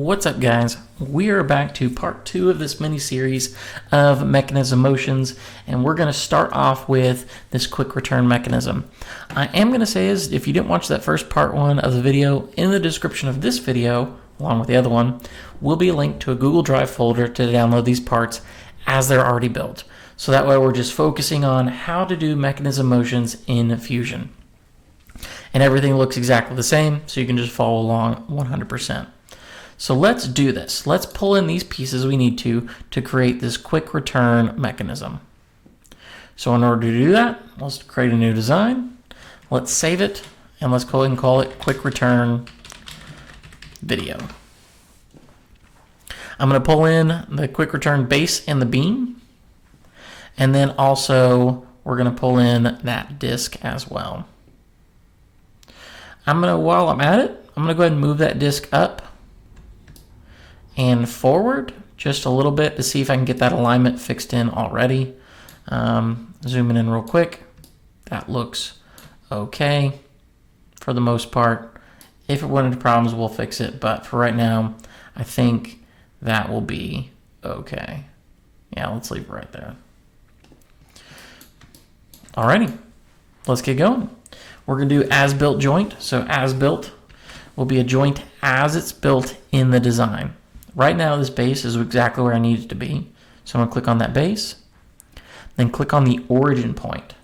What's up, guys? We are back to part 2 of this mini-series of mechanism motions, and we're going to start off with this quick return mechanism. I am going to say is, if you didn't watch that first part 1 of the video, in the description of this video, along with the other one, will be a link to a Google Drive folder to download these parts as they're already built. So that way we're just focusing on how to do mechanism motions in Fusion. And everything looks exactly the same, so you can just follow along 100%. So let's do this. Let's pull in these pieces we need to create this quick return mechanism. So in order to do that, let's create a new design. Let's save it, and let's go ahead and call it quick return video. I'm going to pull in the quick return base and the beam, and then also we're going to pull in that disc as well. While I'm at it, I'm going to go ahead and move that disc up and forward just a little bit to see if I can get that alignment fixed in already. Zooming in real quick. That looks okay for the most part. If it went into problems, we'll fix it, but for right now, I think that will be okay. Yeah, let's leave it right there. Alrighty, let's get going. We're going to do as built joint. So as built will be a joint as it's built in the design. Right now this base is exactly where I need it to be. So I'm going to click on that base, then click on the origin point.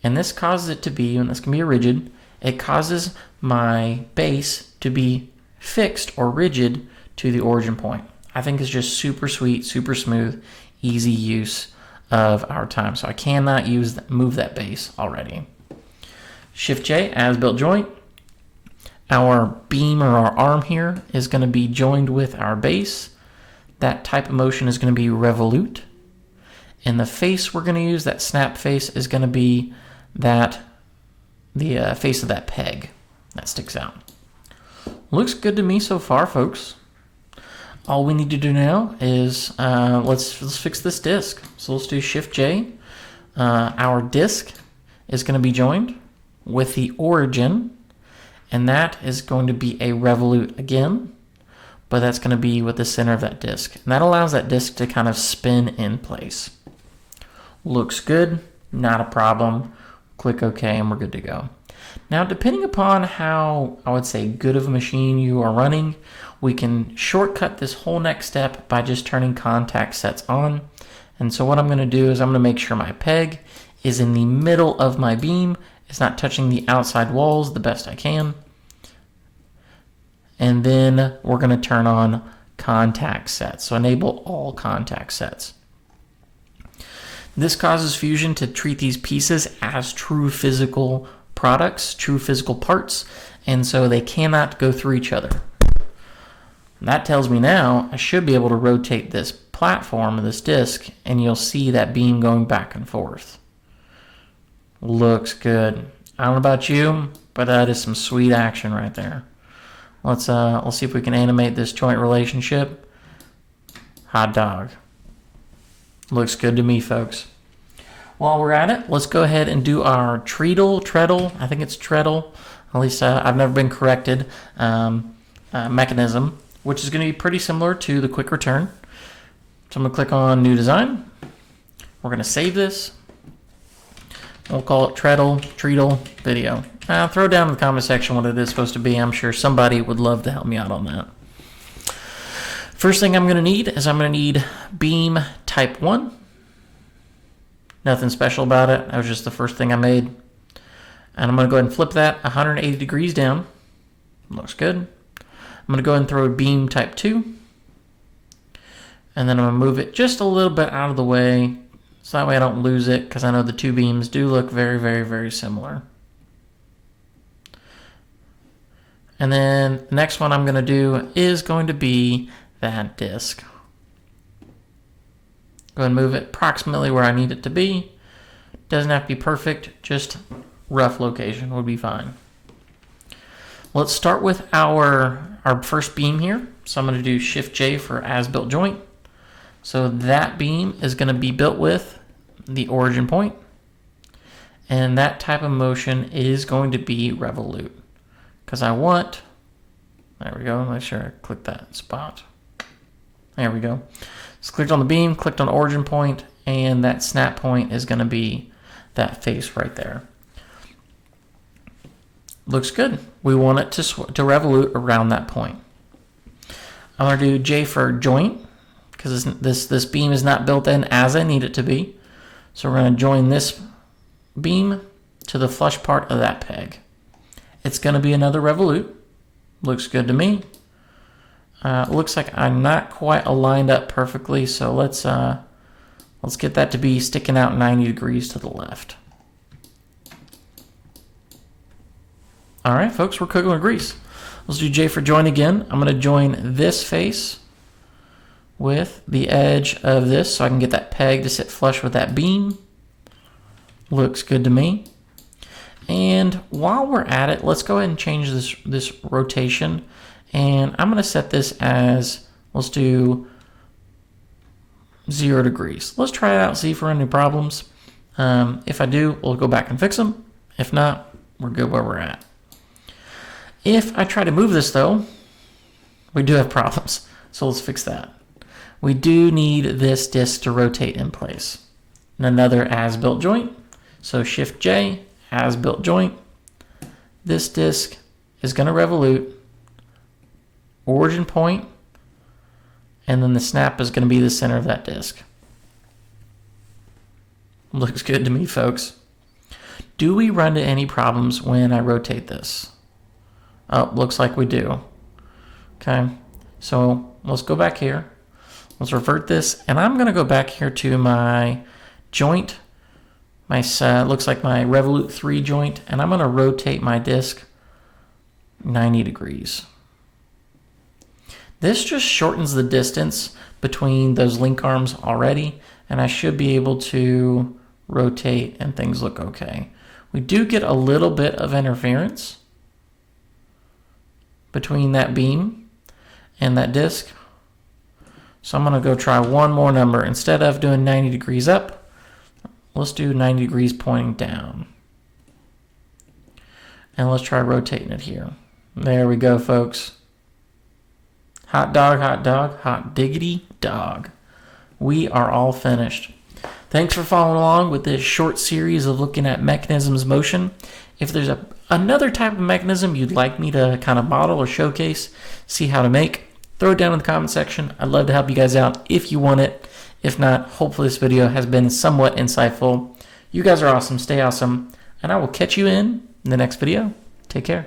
And this causes it to be, and this can be a rigid, it causes my base to be fixed or rigid to the origin point. I think it's just super sweet, super smooth, easy use of our time. So I cannot move that base already. Shift J, as built joint. Our beam or our arm here is going to be joined with our base. That type of motion is going to be revolute. And the face we're going to use, that snap face, is going to be the face of that peg that sticks out. Looks good to me so far, folks. All we need to do now is let's fix this disc. So let's do Shift J. Our disc is going to be joined with the origin, and that is going to be a revolute again, but that's going to be with the center of that disc, and that allows that disc to kind of spin in place. Looks good, not a problem. Click OK and we're good to go. Now, depending upon how, I would say, good of a machine you are running, we can shortcut this whole next step by just turning contact sets on. And so what I'm going to do is I'm going to make sure my peg is in the middle of my beam. It's not touching the outside walls the best I can. And then we're going to turn on contact sets. So enable all contact sets. This causes Fusion to treat these pieces as true physical products, true physical parts, and so they cannot go through each other. And that tells me now I should be able to rotate this platform, this disc, and you'll see that beam going back and forth. Looks good. I don't know about you, but that is some sweet action right there. Let's see if we can animate this joint relationship. Hot dog. Looks good to me, folks. While we're at it, let's go ahead and do our Treadle. I think it's Treadle. At least I've never been corrected. Mechanism, which is going to be pretty similar to the quick return. So I'm going to click on New Design. We're going to save this. We'll call it Treadle video. Throw down in the comment section what it is supposed to be. I'm sure somebody would love to help me out on that. First thing I'm going to need is beam type 1. Nothing special about it. That was just the first thing I made. And I'm going to go ahead and flip that 180 degrees down. Looks good. I'm going to go ahead and throw a beam type 2. And then I'm going to move it just a little bit out of the way, so that way I don't lose it, because I know the two beams do look very, very, very similar. And then the next one I'm going to do is going to be that disc. Go ahead and move it approximately where I need it to be. Doesn't have to be perfect, just rough location would be fine. Let's start with our first beam here. So I'm going to do Shift J for as built joint. So that beam is going to be built with the origin point, and that type of motion is going to be revolute, because I want There we go. Make sure I click that spot. There we go. Just clicked on the beam, clicked on origin point, and that snap point is going to be that face right there. Looks good. We want it to revolute around that point. I'm going to do J for joint because this beam is not built in as I need it to be. So we're going to join this beam to the flush part of that peg. It's going to be another revolute. Looks good to me. Looks like I'm not quite aligned up perfectly, so let's get that to be sticking out 90 degrees to the left. All right, folks, we're cooking with grease. Let's do J for join again. I'm going to join this face with the edge of this so I can get that peg to sit flush with that beam. Looks good to me. And while we're at it, let's go ahead and change this rotation. And I'm going to set this as, let's do 0 degrees. Let's try it out and see if we're any problems. If I do, we'll go back and fix them. If not, we're good where we're at. If I try to move this though, we do have problems. So let's fix that. We do need this disc to rotate in place. And another as-built joint. So Shift J, as-built joint. This disc is going to revolute, origin point, and then the snap is going to be the center of that disc. Looks good to me, folks. Do we run into any problems when I rotate this? Oh, looks like we do. Okay, so let's go back here. Let's revert this, and I'm going to go back here to my joint. Looks like my Revolute 3 joint, and I'm going to rotate my disc 90 degrees. This just shortens the distance between those link arms already, and I should be able to rotate and things look okay. We do get a little bit of interference between that beam and that disc. So I'm going to go try one more number. Instead of doing 90 degrees up, let's do 90 degrees pointing down. And let's try rotating it here. There we go, folks. Hot dog, hot diggity dog. We are all finished. Thanks for following along with this short series of looking at mechanisms motion. If there's another type of mechanism you'd like me to kind of model or showcase, see how to make, throw it down in the comment section. I'd love to help you guys out if you want it. If not, hopefully this video has been somewhat insightful. You guys are awesome. Stay awesome. And I will catch you in the next video. Take care.